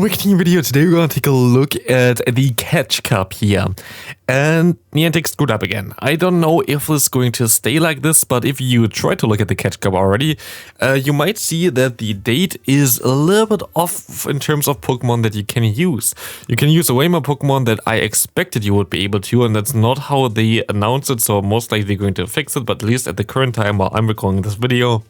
Wicked video. Today we're gonna take a look at the Catch Cup here. And Niantic screwed up again. I don't know if it's going to stay like this, but if you try to look at the Catch Cup already, you might see that the date is a little bit off in terms of Pokemon that you can use. You can use way more Pokemon that I expected you would be able to, and that's not how they announced it, so most likely they're going to fix it, but at least at the current time while I'm recording this video,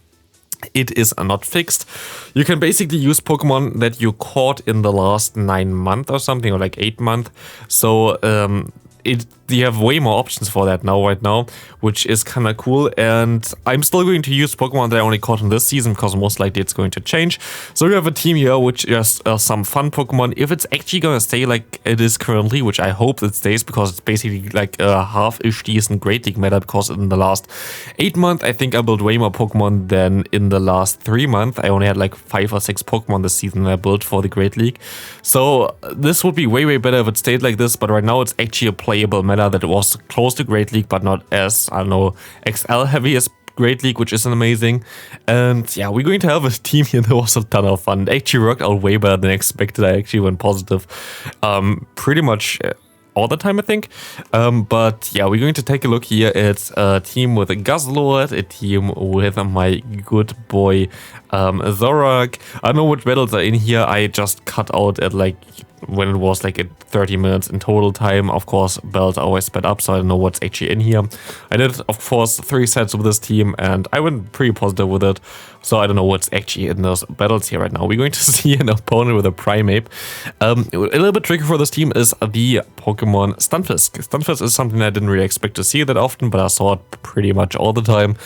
it is not fixed. You can basically use Pokemon that you caught in the last 9 months or something, or like 8 months. So you have way more options for that right now, which is kind of cool. And I'm still going to use Pokemon that I only caught in this season because most likely it's going to change. So we have a team here which is some fun Pokemon. If it's actually going to stay like it is currently, which I hope it stays, because it's basically like a half-ish decent Great League meta, because in the last 8 months I think I built way more Pokemon than in the last 3 months. I only had like 5 or 6 Pokemon this season that I built for the Great League. So this would be way better if it stayed like this, but right now it's actually a playable meta that was close to Great League, but not as, I don't know, XL heavy as Great League, which is amazing. And yeah, we're going to have a team here that was a ton of fun. It actually worked out way better than expected. I actually went positive pretty much all the time, I think. But yeah, we're going to take a look here at a team with a Guzzlord, a team with my good boy Zoroark. I don't know which battles are in here. I just cut out at like when it was like at 30 minutes in total time. Of course, bells are always sped up, so I don't know what's actually in here. I did, of course, 3 sets with this team, and I went pretty positive with it. So I don't know what's actually in those battles here right now. We're going to see an opponent with a Primeape. A little bit tricky for this team is the Pokemon Stunfisk. Stunfisk is something I didn't really expect to see that often, but I saw it pretty much all the time.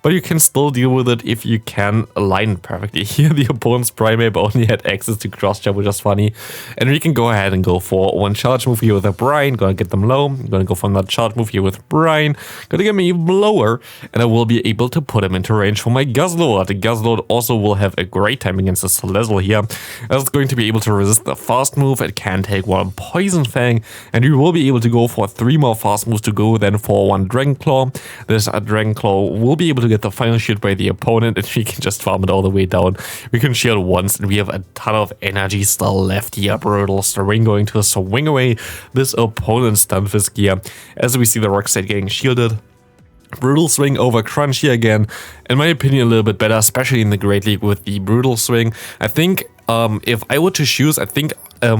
But you can still deal with it if you can align it perfectly. Here the opponent's Primeape only had access to Cross Jump, which is funny. And we can go ahead and go for one charge move here with a Brine. Gonna get them low. Gonna go for another charge move here with Brine. Gonna get me even lower. And I will be able to put him into range for my Guzzlord. The Guzzlord also will have a great time against the Sneasler here. It's going to be able to resist the fast move. It can take one Poison Fang. And we will be able to go for 3 more fast moves to go then for 1 Dragon Claw. This Dragon Claw will be able to get the final shield by the opponent, and we can just farm it all the way down. We can shield once, and we have a ton of energy still left here. Brutal Swing going to swing away this opponent's Stunfisk here, as we see the Rock State getting shielded. Brutal Swing over Crunch here again. In my opinion, a little bit better, especially in the Great League with the Brutal Swing. I think if I were to choose, I think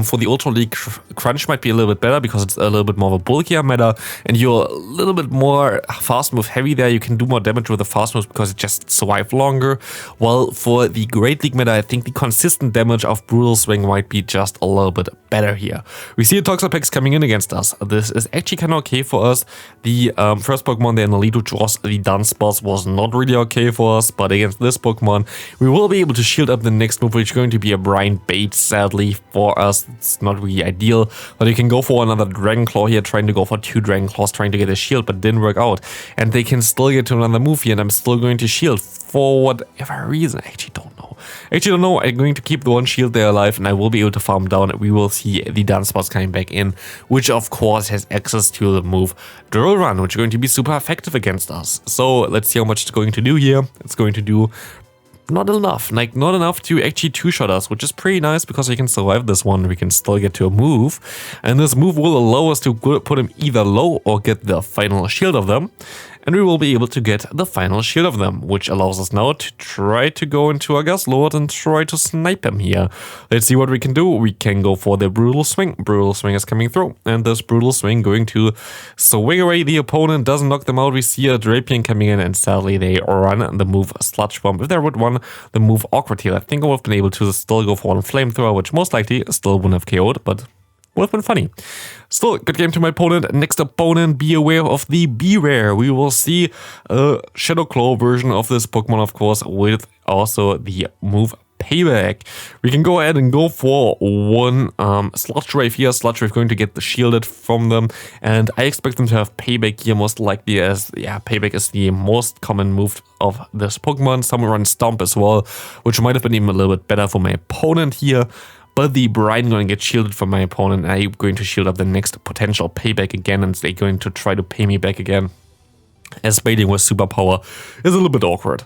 for the Ultra League, Crunch might be a little bit better because it's a little bit more of a bulkier meta, and you're a little bit more fast move heavy there. You can do more damage with the fast moves because it just survives longer. While for the Great League meta, I think the consistent damage of Brutal Swing might be just a little bit better here. We see a Toxapex coming in against us. This is actually kind of okay for us. The first Pokemon there in the lead, which was the Dunsparce, was not really okay for us, but against this Pokemon, we will be able to shield up the next move, which is going to be a Brine Bait, sadly for us. It's not really ideal, but you can go for another Dragon Claw here, trying to go for 2 Dragon Claws, trying to get a shield, but it didn't work out. And they can still get to another move here, and I'm still going to shield for whatever reason. I actually don't know. I'm going to keep the 1 shield there alive, and I will be able to farm down. We will see the Dunsparce coming back in, which of course has access to the move Drill Run, which is going to be super effective against us. So let's see how much it's going to do here. It's going to do not enough, not enough to actually 2-shot us, which is pretty nice because we can survive this one. We can still get to a move, and this move will allow us to put him either low or get the final shield of them. And we will be able to get the final shield of them, which allows us now to try to go into our Guzzlord and try to snipe him here. Let's see what we can do. We can go for the Brutal Swing. Brutal Swing is coming through, and this Brutal Swing going to swing away the opponent, doesn't knock them out. We see a Drapion coming in, and sadly they run the move Sludge Bomb. If they would run the move Awkward Tail, I think I would have been able to still go for 1 Flamethrower, which most likely still wouldn't have KO'd, but would have been funny. Still, good game to my opponent. Next opponent, be aware of the Bewear. We will see a Shadow Claw version of this Pokemon, of course, with also the move Payback. We can go ahead and go for 1 Sludge Wave here. Sludge Wave going to get the shielded from them, and I expect them to have Payback here most likely, as Payback is the most common move of this Pokemon. Some run Stomp as well, which might have been even a little bit better for my opponent here. But the Brine going to get shielded from my opponent, and I'm going to shield up the next potential Payback again, and they're going to try to pay me back again. As baiting with Superpower is a little bit awkward.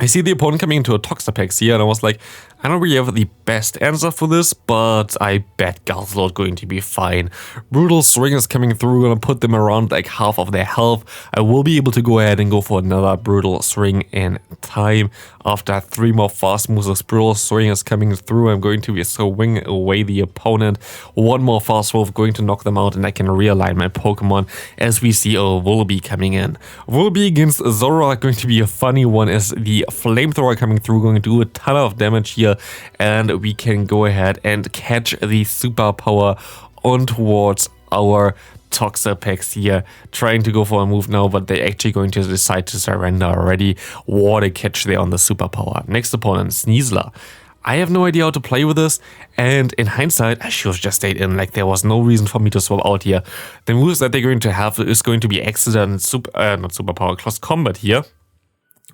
I see the opponent coming into a Toxapex here, and I was like, I don't really have the best answer for this, but I bet Guzzlord going to be fine. Brutal Swing is coming through, gonna put them around like half of their health. I will be able to go ahead and go for another Brutal Swing in time. After 3 more fast moves, this Brutal Swing is coming through. I'm going to swing away the opponent. 1 more fast move, going to knock them out, and I can realign my Pokemon as we see a Volibee coming in. Volibee against Zoroark going to be a funny one, as the Flamethrower coming through, going to do a ton of damage here, and we can go ahead and catch the superpower on towards our Toxapex here, trying to go for a move now, but they're actually going to decide to surrender already. What a catch there on the superpower. Next opponent, Sneasler. I have no idea how to play with this, and in hindsight, I should have just stayed in. Like, there was no reason for me to swap out here. The moves that they're going to have is going to be Accident, not Superpower, Close Combat here.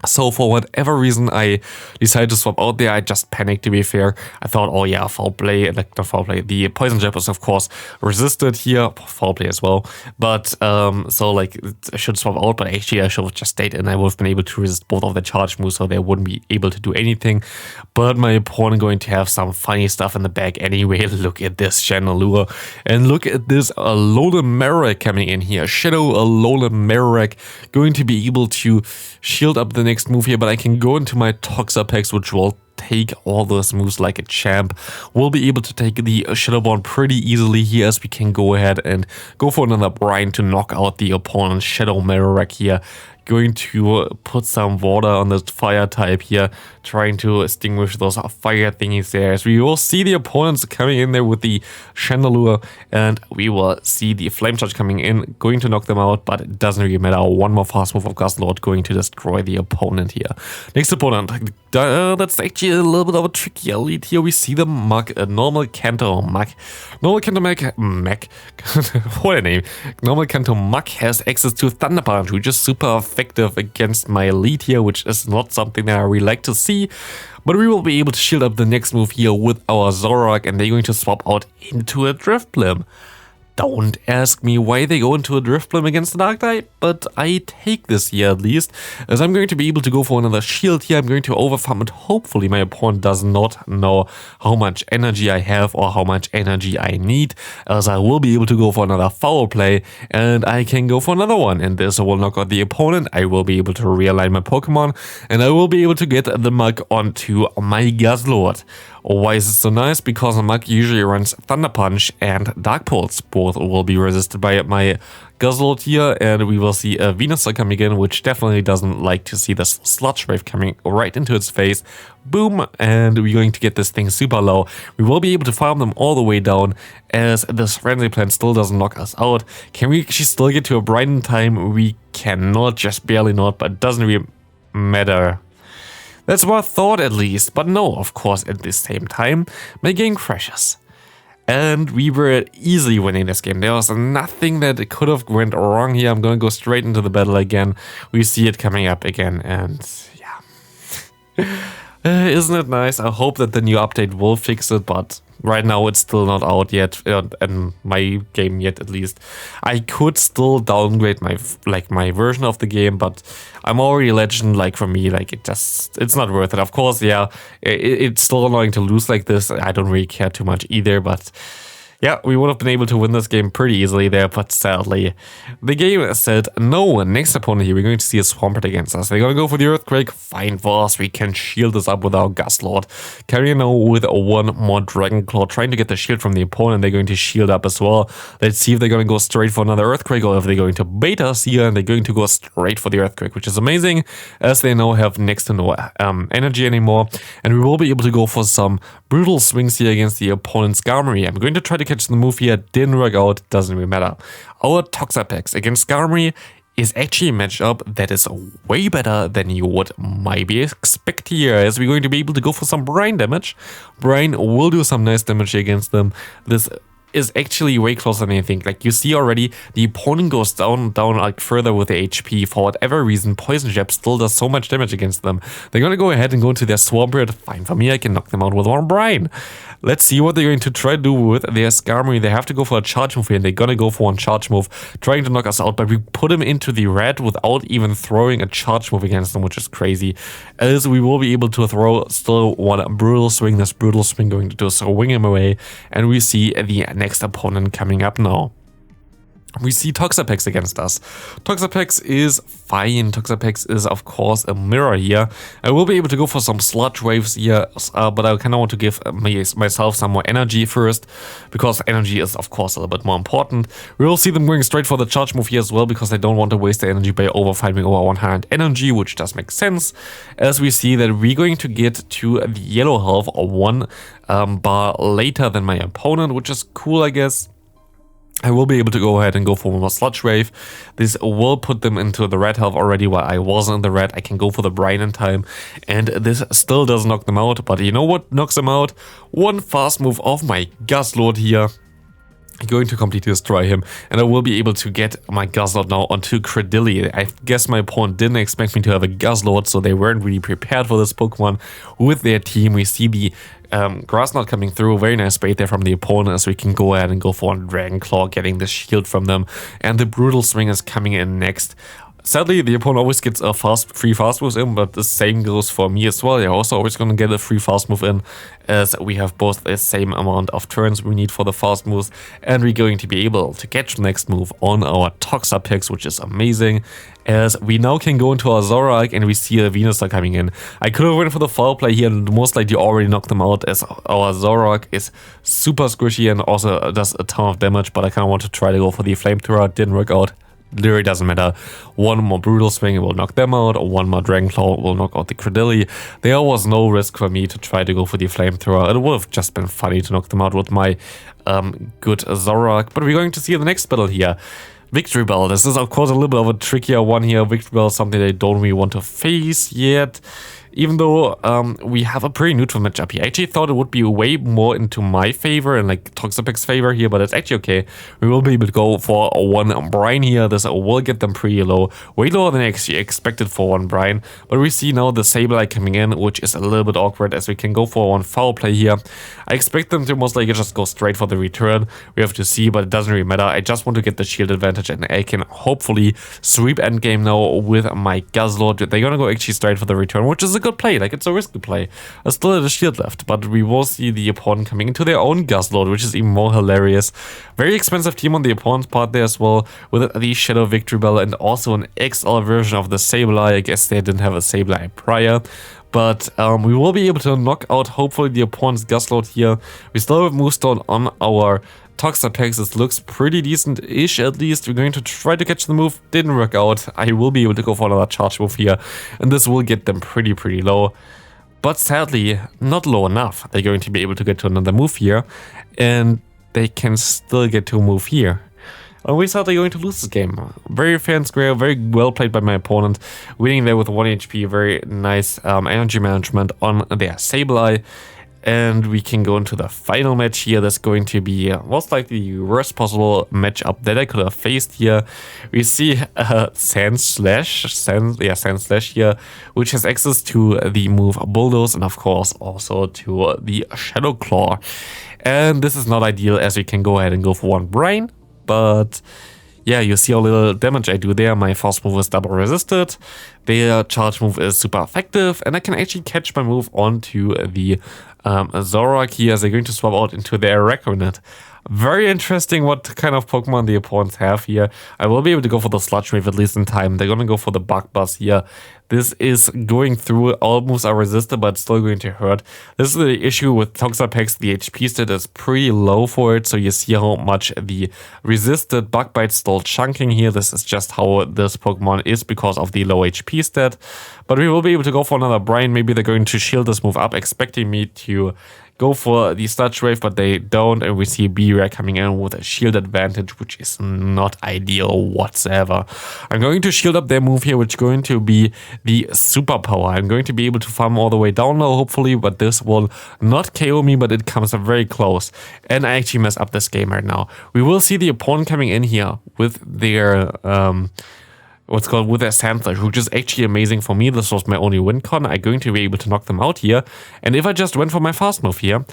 So for whatever reason, I decided to swap out there. I just panicked, to be fair. I thought, oh yeah, foul play, like not foul play. The Poison Jab was of course resisted here, foul play as well. But so like I should swap out, but actually I should have just stayed in. I would have been able to resist both of the charge moves, so they wouldn't be able to do anything. But my opponent going to have some funny stuff in the bag anyway. Look at this Chandelure, and look at this Alolan Marowak coming in here. Shadow Alolan Marowak going to be able to shield up the next move here, but I can go into my Toxapex, which will take all those moves like a champ. We'll be able to take the Shadow Ball pretty easily here, as we can go ahead and go for another Brine to knock out the opponent's Shadow Marowak here. Going to put some water on the fire type here, trying to extinguish those fire thingies there. As we will see the opponents coming in there with the Chandelure, and we will see the Flame Charge coming in, going to knock them out, but it doesn't really matter. 1 more fast move of Guzzlord going to destroy the opponent here. Next opponent, that's actually a little bit of a tricky lead here. We see the Muk, a normal Kanto Muk. Normal Kanto Muk, what a name. Normal Kanto Muk has access to Thunder Punch, which is super effective against my elite here, which is not something that I really like to see. But we will be able to shield up the next move here with our Zoroark, and they're going to swap out into a Drifblim. Don't ask me why they go into a Drifblim against the Dark type, but I take this here at least, as I'm going to be able to go for another shield here. I'm going to overfarm it. Hopefully my opponent does not know how much energy I have or how much energy I need, as I will be able to go for another foul play, and I can go for another one, and this will knock out the opponent. I will be able to realign my Pokemon, and I will be able to get the Muk onto my Guzzlord. Why is it so nice? Because the Muk usually runs Thunder Punch and Dark Pulse. Both will be resisted by my Guzzlord here, and we will see a Venusaur coming in, which definitely doesn't like to see this Sludge Wave coming right into its face. Boom, and we're going to get this thing super low. We will be able to farm them all the way down, as this Frenzy Plant still doesn't knock us out. Can we actually still get to a Brine in time? We cannot, just barely not, but it doesn't really matter. That's what I thought at least, but no, of course, at the same time, my game crashes. And we were easily winning this game. There was nothing that could have went wrong here. I'm going to go straight into the battle again. We see it coming up again, and yeah. Isn't it nice? I hope that the new update will fix it, but right now it's still not out yet, in my game yet at least. I could still downgrade my version of the game, but I'm already a legend. Like, for me, like, it's not worth it. Of course, yeah, it's still annoying to lose like this. I don't really care too much either, but yeah, we would have been able to win this game pretty easily there, but sadly, the game said no. Next opponent here, we're going to see a Swampert against us. They're going to go for the Earthquake. Fine for us. We can shield this up with our Guzzlord. Carrying now with 1 more Dragon Claw, trying to get the shield from the opponent. They're going to shield up as well. Let's see if they're going to go straight for another Earthquake, or if they're going to bait us here, and they're going to go straight for the Earthquake, which is amazing, as they now have next to no energy anymore. And we will be able to go for some brutal swings here against the opponent's Skarmory. I'm going to try to catch the move here. Didn't work out. Doesn't really matter. Our Toxapex against Skarmory is actually a matchup that is way better than you would maybe expect here, as we're going to be able to go for some Brine damage. Brine will do some nice damage against them. This is actually way closer than you think. Like, you see already, the opponent goes down like further with the HP. For whatever reason, Poison Jab still does so much damage against them. They're gonna go ahead and go into their Swampert. Fine for me, I can knock them out with one Brine. Let's see what they're going to try to do with their Skarmory. They have to go for a charge move here, and they're gonna go for one charge move, trying to knock us out, but we put him into the red without even throwing a charge move against them, which is crazy. As we will be able to throw still one Brutal Swing. This Brutal Swing going to do swing him away, and we see the next opponent coming up now. We see Toxapex against us. Toxapex is fine. Toxapex is, of course, a mirror here. I will be able to go for some sludge waves here, but I kind of want to give myself some more energy first, because energy is, of course, a little bit more important. We will see them going straight for the charge move here as well, because they don't want to waste their energy by overfighting over 100 energy, which does make sense, as we see that we're going to get to the yellow health one bar later than my opponent, which is cool, I guess. I will be able to go ahead and go for one more Sludge Wave. This will put them into the red health already while I was in the red. I can go for the Brine in time, and this still does knock them out. But you know what knocks them out? One fast move of my Guzzlord here. I'm going to completely destroy him, and I will be able to get my Guzzlord now onto Cradily. I guess my opponent didn't expect me to have a Guzzlord, so they weren't really prepared for this Pokemon with their team. We see the Grass Knot coming through. Very nice bait there from the opponent, as we can go ahead and go for one Dragon Claw, getting the shield from them, and the Brutal Swing is coming in next. Sadly, the opponent always gets a free fast move in, but the same goes for me as well. You're also always going to get a free fast move in, as we have both the same amount of turns we need for the fast moves, and we're going to be able to catch the next move on our Toxapex, which is amazing, as we now can go into our Zoroark and we see a Venusaur coming in. I could have went for the foul play here and most likely already knocked them out, as our Zoroark is super squishy and also does a ton of damage, but I kind of want to try to go for the Flamethrower. Didn't work out. Literally doesn't matter. One more Brutal Swing will knock them out, or one more Dragon Claw will knock out the Cradily. There was no risk for me to try to go for the Flamethrower. It would have just been funny to knock them out with my good Zoroark. But we're going to see the next battle here. Victorybell. This is, of course, a little bit of a trickier one here. Victorybell is something they don't really want to face yet. Even though we have a pretty neutral matchup here. I actually thought it would be way more into my favor and like Toxapex's favor here, but it's actually okay. We will be able to go for one Brine here. This will get them pretty low. Way lower than I actually expected for one Brine. But we see now the Sableye coming in, which is a little bit awkward, as we can go for one foul play here. I expect them to most likely just go straight for the return. We have to see, but it doesn't really matter. I just want to get the shield advantage, and I can hopefully sweep endgame now with my Guzzlord. They're gonna go actually straight for the return, which is a good play. Like, it's a risky play. I still have a shield left, but we will see the opponent coming into their own Guzzlord, which is even more hilarious. Very expensive team on the opponent's part there as well, with the Shadow Victorybell and also an XL version of the Sableye. I guess they didn't have a Sableye prior. But we will be able to knock out, hopefully, the opponent's Guzzlord here. We still have Moonstone on our Toxapex. This looks pretty decent-ish, at least. We're going to try to catch the move. Didn't work out. I will be able to go for another charge move here, and this will get them pretty low. But sadly, not low enough. They're going to be able to get to another move here, and they can still get to a move here. We thought they're going to lose this game. Very fair and square, very well played by my opponent. Winning there with 1 HP, very nice energy management on their Sableye. And we can go into the final match here. That's going to be most likely the worst possible matchup that I could have faced here. We see Sandslash here, which has access to the move Bulldoze and of course also to the Shadow Claw. And this is not ideal, as we can go ahead and go for one Brine. But yeah, you see how little damage I do there. My fast move is double resisted. Their charge move is super effective, and I can actually catch my move onto the Zoroark here, as they're going to swap out into their Reckonit. Very interesting what kind of Pokemon the opponents have here. I will be able to go for the Sludge Wave at least in time. They're going to go for the Bug Buzz here. This is going through. All moves are resisted, but still going to hurt. This is the issue with Toxapex. The HP stat is pretty low for it, so you see how much the resisted Bug Bite still chunking here. This is just how this Pokemon is because of the low HP stat. But we will be able to go for another Brine. Maybe they're going to shield this move up, expecting me to go for the Sludge Wave, but they don't, and we see Bewear coming in with a shield advantage, which is not ideal whatsoever. I'm going to shield up their move here, which is going to be the Superpower. I'm going to be able to farm all the way down low, hopefully, but this will not KO me, but it comes up very close. And I actually mess up this game right now. We will see the opponent coming in here with their with their Sandslash, which is actually amazing for me. This was my only win con. I'm going to be able to knock them out here. And if I just went for my fast move here,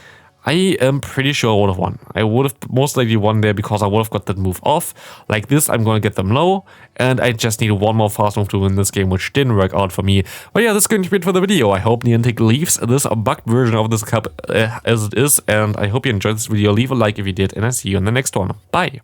I am pretty sure I would have won. I would have most likely won there because I would have got that move off. Like this, I'm going to get them low, and I just need one more fast move to win this game, which didn't work out for me. But yeah, that's going to be it for the video. I hope Niantic leaves this bugged version of this cup as it is, and I hope you enjoyed this video. Leave a like if you did, and I see you in the next one. Bye!